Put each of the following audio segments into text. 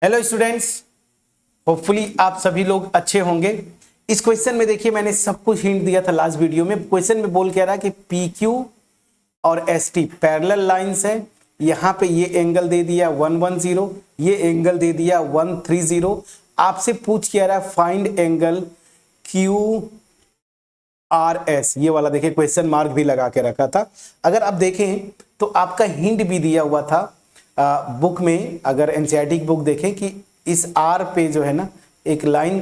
Hello students, hopefully आप सभी लोग अच्छे होंगे। इस क्वेश्चन में देखिए मैंने सब कुछ हिंट दिया था लास्ट वीडियो में। क्वेश्चन में बोल के रहा कि पी क्यू और एस टी पैरेलल लाइंस है। यहाँ पे ये एंगल दे दिया 110, ये एंगल दे दिया 130। आपसे पूछ के आ रहा है find angle Q R S, ये वाला देखिए क्वेश्चन मार्क भी लगा के रखा था। अगर आप देखें तो आपका हिंट भी दिया हुआ था बुक में। अगर एनसीईआरटी की बुक देखें कि इस आर पे जो है ना एक लाइन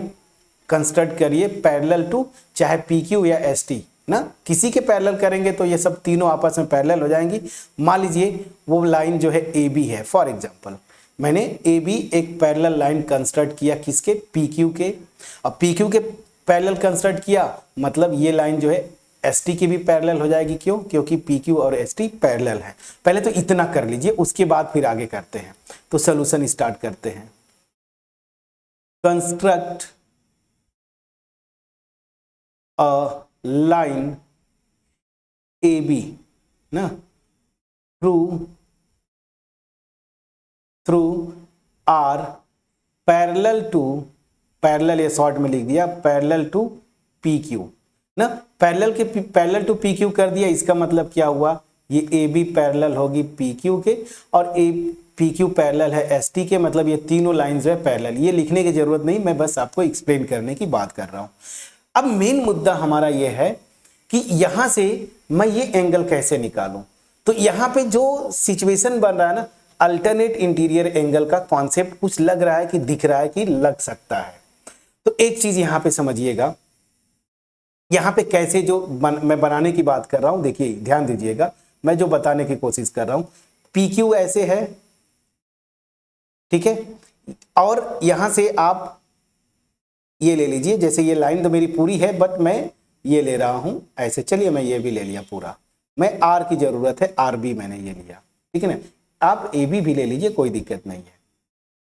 कंस्ट्रक्ट करिए पैरेलल टू, चाहे पी क्यू या एस टी ना, किसी के पैरेलल करेंगे तो ये सब तीनों आपस में पैरेलल हो जाएंगी। मान लीजिए वो लाइन जो है ए बी है, फॉर एग्जांपल मैंने ए बी एक पैरेलल लाइन कंस्ट्रक्ट किया किसके, पी क्यू के। अब पी क्यू के पैरेलल कंस्ट्रक्ट किया मतलब ये लाइन जो है एस टी की भी पैरेलल हो जाएगी। क्यों? क्योंकि पी क्यू और एस टी पैरेलल है। पहले तो इतना कर लीजिए, उसके बाद फिर आगे करते हैं। तो सोल्यूशन स्टार्ट करते हैं। Construct a line A B ना through R parallel to, parallel ये शॉर्ट में लिख दिया, पैरेलल टू पी क्यू ना। पैरेलल टू पी क्यू कर दिया, इसका मतलब क्या हुआ, ये ए बी पैरेलल होगी पी क्यू के और ए पी क्यू पैरेलल है एस टी के, मतलब ये तीनों लाइन जो है पैरेलल। ये लिखने की जरूरत नहीं, मैं बस आपको एक्सप्लेन करने की बात कर रहा हूं। अब मेन मुद्दा हमारा ये है कि यहां से मैं ये एंगल कैसे निकालूं। तो यहां पे जो सिचुएशन बन रहा है ना, अल्टरनेट इंटीरियर एंगल का कॉन्सेप्ट कुछ लग रहा है कि दिख रहा है कि लग सकता है। तो एक चीज यहां पे समझिएगा, यहां पे कैसे जो मैं बनाने की बात कर रहा हूं, देखिए ध्यान दीजिएगा, मैं जो बताने की कोशिश कर रहा हूं, पी क्यू ऐसे है, ठीक है, और यहां से आप ये ले लीजिए, जैसे ये लाइन तो मेरी पूरी है बट मैं ये ले रहा हूं ऐसे। चलिए मैं ये भी ले लिया पूरा, मैं आर की जरूरत है, आर बी मैंने ये लिया, ठीक है ना। आप ए बी भी ले लीजिए, कोई दिक्कत नहीं है,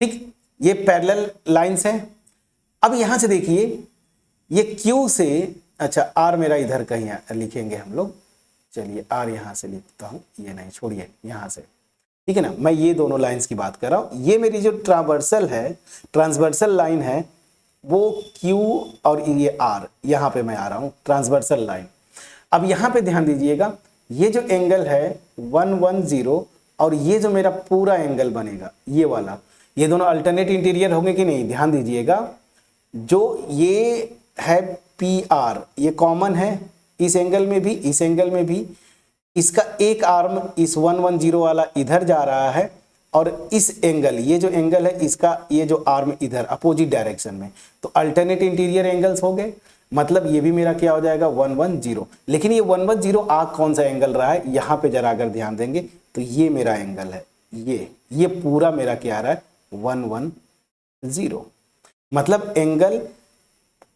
ठीक। ये पैरेलल लाइंस हैं। अब यहां से देखिए ये क्यू से, अच्छा आर मेरा इधर कहीं लिखेंगे हम लोग, चलिए आर यहां से लिखता हूं, ये नहीं छोड़िए यहां से, ठीक है ना। मैं ये दोनों लाइंस की बात कर रहा हूं। ये मेरी जो ट्रांसवर्सल लाइन है वो क्यू और ये आर, यहां पे मैं आ रहा हूं ट्रांसवर्सल लाइन। अब यहां पे ध्यान दीजिएगा, ये जो एंगल है 110 और ये जो मेरा पूरा एंगल बनेगा ये वाला, ये दोनों अल्टरनेट इंटीरियर होंगे कि नहीं, ध्यान दीजिएगा। जो ये है पी आर, ये कॉमन है इस एंगल में भी, इस एंगल में भी। इसका एक आर्म इस 110 वाला इधर जा रहा है और इस एंगल, ये जो एंगल है इसका ये जो आर्म इधर अपोजिट डायरेक्शन में। तो अल्टरनेट इंटीरियर एंगल्स हो गए, मतलब ये भी मेरा क्या हो जाएगा 110। लेकिन ये 110 आ कौन सा एंगल रहा है, यहां पे जरा अगर ध्यान देंगे तो ये मेरा एंगल है, ये पूरा मेरा क्या आ रहा है 110, मतलब एंगल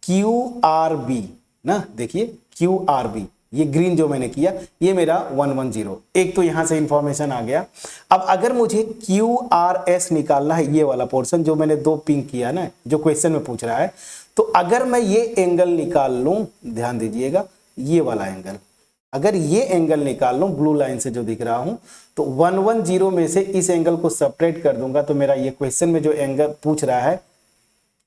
क्यू आर बी ना। देखिए क्यू आर बी, ये ग्रीन जो मैंने किया ये मेरा 110। एक तो यहां से इंफॉर्मेशन आ गया। अब अगर मुझे क्यू आर एस निकालना है, ये वाला पोर्शन जो मैंने दो पिंक किया ना, जो क्वेश्चन में पूछ रहा है, तो अगर मैं ये एंगल निकाल लूं, ध्यान दीजिएगा ये वाला एंगल, अगर ये एंगल निकाल लूं ब्लू लाइन से जो दिख रहा हूं, तो 110 में से इस एंगल को सेपरेट कर दूंगा तो मेरा ये क्वेश्चन में जो एंगल पूछ रहा है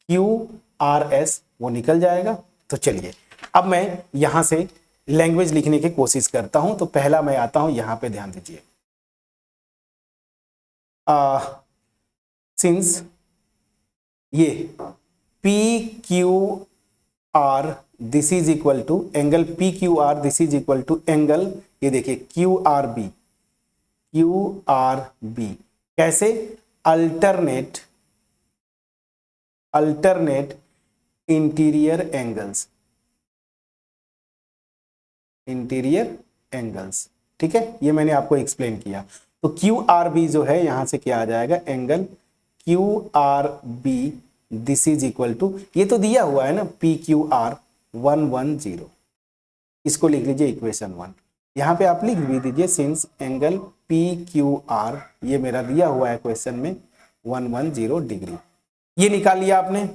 क्यू आर एस वो निकल जाएगा। तो चलिए अब मैं यहां से लैंग्वेज लिखने की कोशिश करता हूं। तो पहला मैं आता हूं यहां पे, ध्यान दीजिए, सिंस ये P Q R this is equal to angle P Q R, this is equal to angle, ये देखिए क्यू आर बी, कैसे, अल्टरनेट इंटीरियर एंगल्स, ठीक है। ये मैंने आपको एक्सप्लेन किया। तो क्यू आर बी जो है यहां से क्या आ जाएगा, angle Q R B this is equal to, ये तो दिया हुआ है ना पी क्यू आर 110, इसको लिख लीजिए इक्वेशन 1। यहां पे आप लिख भी दीजिए since angle P Q are, ये मेरा दिया हुआ है क्वेश्चन में 110 डिग्री, ये निकाल लिया आपने।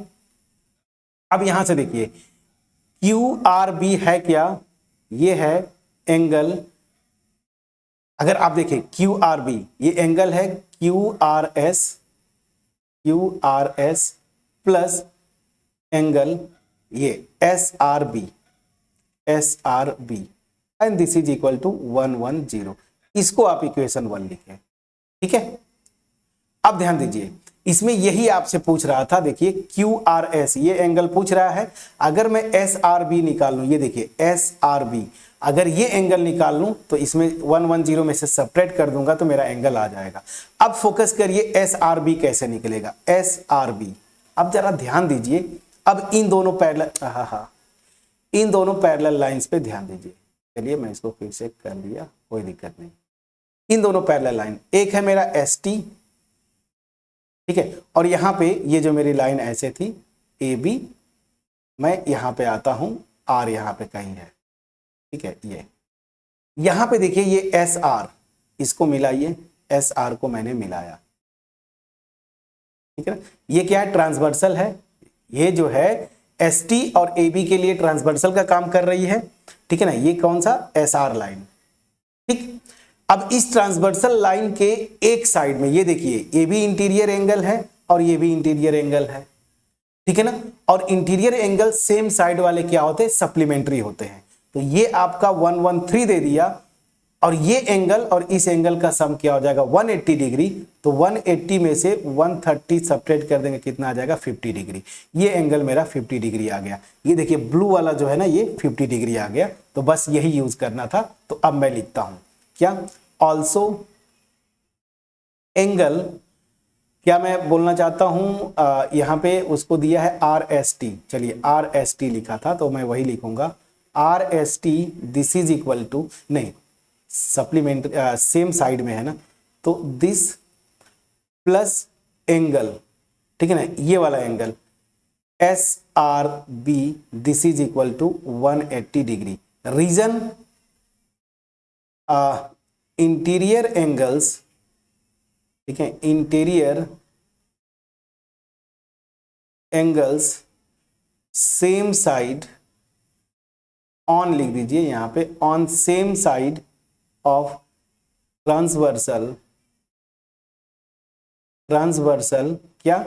अब यहां से देखिए क्यू आर बी है क्या, ये है एंगल, अगर आप देखें क्यू आर बी, ये एंगल है Q R S QRS plus angle ये SRB and this is equal to 110। इसको आप इक्वेशन 1 लिखें, ठीक है। अब ध्यान दीजिए, इसमें यही आपसे पूछ रहा था, देखिए QRS ये एंगल पूछ रहा है। अगर मैं SRB निकाल लूं, ये देखिए SRB, अगर ये एंगल निकाल लूं तो इसमें 110 में से सब्ट्रैक्ट कर दूंगा तो मेरा एंगल आ जाएगा। अब फोकस करिए SRB कैसे निकलेगा। SRB, अब जरा ध्यान दीजिए, अब इन दोनों पैरेलल लाइंस पे ध्यान दीजिए। चलिए मैं इसको फिर से कर लिया, कोई दिक्कत नहीं। इन दोनों पैरेलल लाइन, एक है मेरा ST, ठीक है, और यहां पे ये जो मेरी लाइन ऐसे थी AB, मैं यहां पे आता हूं, R यहां पे कहीं है, ठीक है। ये यहां पे देखिए ये SR, इसको मिलाइए, SR को मैंने मिलाया, ठीक है ना। ये क्या है, ट्रांसवर्सल है, ये जो है ST और AB के लिए ट्रांसवर्सल का काम कर रही है, ठीक है ना। ये कौन सा, SR लाइन, ठीक। अब इस ट्रांसवर्सल लाइन के एक साइड में ये देखिए ये भी इंटीरियर एंगल है और ये भी इंटीरियर एंगल है, ठीक है ना। और इंटीरियर एंगल सेम साइड वाले क्या होते हैं, सप्लीमेंट्री होते हैं। तो ये आपका 113 दे दिया, और ये एंगल और इस एंगल का सम क्या हो जाएगा, 180 डिग्री। तो 180 में से 130 सब्ट्रैक्ट कर देंगे, कितना आ जाएगा, 50 डिग्री। ये एंगल मेरा 50 डिग्री आ गया। ये देखिए ब्लू वाला जो है ना, ये 50 डिग्री आ गया। तो बस यही यूज करना था। तो अब मैं लिखता हूं क्या, ऑल्सो एंगल, क्या मैं बोलना चाहता हूं, यहां पे उसको दिया है RST, चलिए RST लिखा था तो मैं वही लिखूंगा, RST this is equal to, नहीं सप्लीमेंट सेम साइड में है ना, तो दिस प्लस एंगल, ठीक है ना, ये वाला angle SRB this is equal to 180 degree. Reason, interior angles, ठीक है, interior angles same side on, लिख दीजिए यहां पे, on same side of transversal क्या,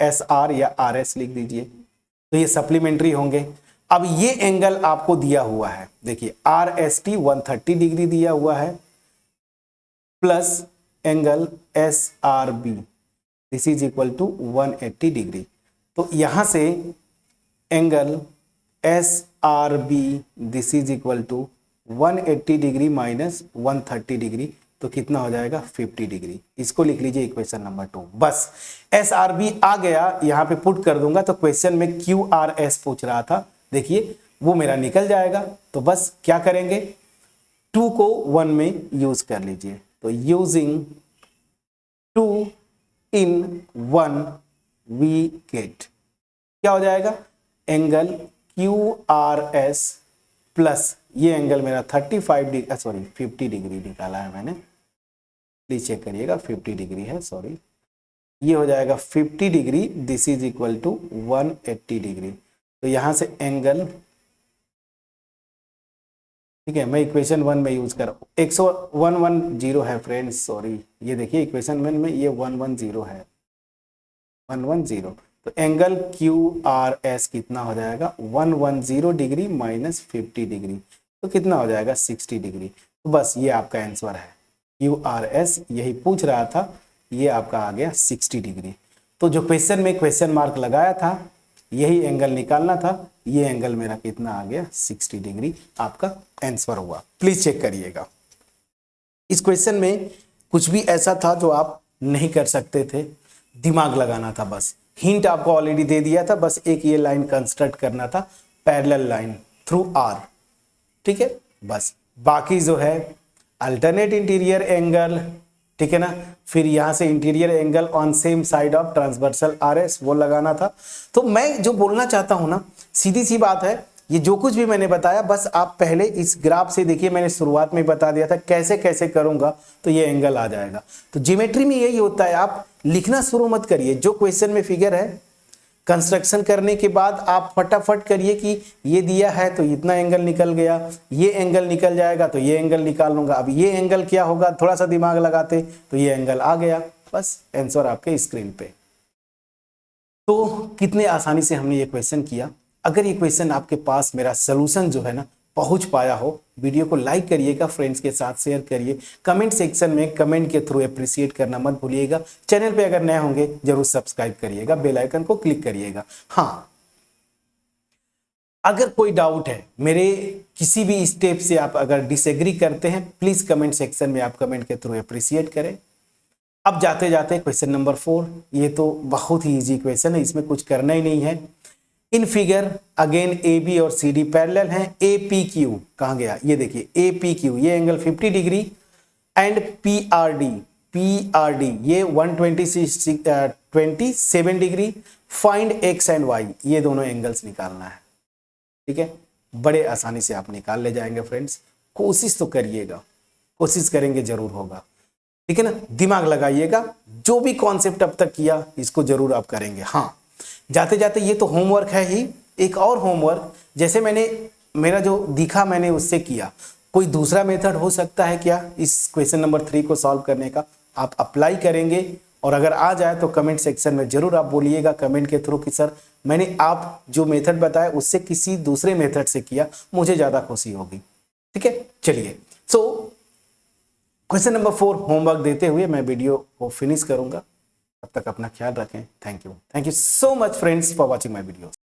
SR या RS लिख दीजिए। तो ये सप्लीमेंट्री होंगे। अब ये एंगल आपको दिया हुआ है, देखिए RST 130 डिग्री दिया हुआ है, plus angle SRB this is equal to 180 degree. तो यहां से angle SRB this is equal to 180 degree minus 130 degree, तो कितना हो जाएगा, 50 डिग्री। इसको लिख लीजिए इक्वेशन नंबर 2। बस SRB आ गया, यहां पे पुट कर दूंगा। तो क्वेश्चन में QRS पूछ रहा था, देखिए वो मेरा निकल जाएगा। तो बस क्या करेंगे, 2 को 1 में यूज कर लीजिए। तो यूजिंग 2 in 1 वी गेट, क्या हो जाएगा, एंगल QRS प्लस ये एंगल मेरा 35 डिग्री, सॉरी 50 डिग्री निकाला है मैंने, प्लीज चेक करिएगा, 50 डिग्री है, सॉरी, ये हो जाएगा 50 degree this is equal to 180 degree. तो यहां से एंगल, ठीक है, मैं इक्वेशन 1 में यूज कर 110 है फ्रेंड्स, सॉरी, ये देखिए इक्वेशन 1 में ये 110 है, 110। तो एंगल QRS कितना हो जाएगा, 110 डिग्री माइनस 50 डिग्री, तो कितना हो जाएगा, 60 डिग्री। तो बस ये आपका आंसर है, QRS यही पूछ रहा था, ये आपका आ गया 60 डिग्री। तो जो क्वेश्चन में क्वेश्चन मार्क लगाया था, यही एंगल निकालना था, ये एंगल मेरा कितना आ गया, 60 डिग्री आपका आंसर हुआ। प्लीज चेक करिएगा। इस क्वेश्चन में कुछ भी ऐसा था जो आप नहीं कर सकते थे, दिमाग लगाना था। बस हिंट आपको ऑलरेडी दे दिया था, बस एक ये लाइन कंस्ट्रक्ट करना था, पैरेलल लाइन थ्रू R, ठीक है। बस बाकी जो है अल्टरनेट इंटीरियर एंगल, ठीक है ना, फिर यहां से interior angle on same side of transversal RS वो लगाना था। तो मैं जो बोलना चाहता हूं ना, सीधी सी बात है, ये जो कुछ भी मैंने बताया, बस आप पहले इस ग्राफ से देखिए, मैंने शुरुआत में बता दिया था कैसे कैसे करूंगा तो ये एंगल आ जाएगा। तो ज्योमेट्री में यही होता है, आप लिखना शुरू मत करिए, जो क्वेश्चन में फिगर है कंस्ट्रक्शन करने के बाद आप फटाफट करिए कि ये दिया है तो इतना एंगल निकल गया, ये एंगल निकल जाएगा तो ये एंगल निकाल लूंगा, अब ये एंगल क्या होगा, थोड़ा सा दिमाग लगाते तो ये एंगल आ गया, बस आंसर आपके स्क्रीन पे। तो कितने आसानी से हमने ये क्वेश्चन किया। अगर ये क्वेश्चन आपके पास मेरा सोल्यूशन जो है ना पहुंच पाया हो, वीडियो को लाइक करिएगा, फ्रेंड्स के साथ शेयर करिए, कमेंट सेक्शन में कमेंट के थ्रू अप्रिशिएट करना मत भूलिएगा। चैनल पे अगर नए होंगे जरूर सब्सक्राइब करिएगा, बेल आइकन को क्लिक करिएगा। हाँ, अगर कोई डाउट है मेरे किसी भी स्टेप से, आप अगर डिसएग्री करते हैं, प्लीज कमेंट सेक्शन में आप कमेंट के थ्रू अप्रिशिएट करें। अब जाते जाते क्वेश्चन नंबर 4, ये तो बहुत ही इजी क्वेश्चन है, इसमें कुछ करना ही नहीं है। In figure again A B और सी डी पैरेलल हैं। ए पी क्यू कहाँ गया, ये देखिए ए पी क्यू, ये angle 50 degree and P R D ये 127 degree. Find X and Y, ये दोनों एंगल्स निकालना है। ठीक है, बड़े आसानी से आप निकाल ले जाएंगे फ्रेंड्स। कोशिश तो करिएगा, कोशिश करेंगे जरूर होगा। ठीक है ना, दिमाग लगाइएगा, जो भी कॉन्सेप्ट अब तक किया इसको जरूर आप करेंगे। हाँ, जाते जाते ये तो होमवर्क है ही, एक और होमवर्क, जैसे मेरा जो दिखा मैंने उससे किया, कोई दूसरा मेथड हो सकता है क्या इस क्वेश्चन नंबर 3 को सॉल्व करने का? आप अप्लाई करेंगे और अगर आ जाए तो कमेंट सेक्शन में जरूर आप बोलिएगा कमेंट के थ्रू कि सर मैंने आप जो मेथड बताया उससे किसी दूसरे मेथड से किया, मुझे ज्यादा खुशी होगी। ठीक है, चलिए। सो क्वेश्चन नंबर 4 होमवर्क देते हुए मैं वीडियो को फिनिश करूंगा। तब तक अपना ख्याल रखें। Thank you so much friends for watching my video.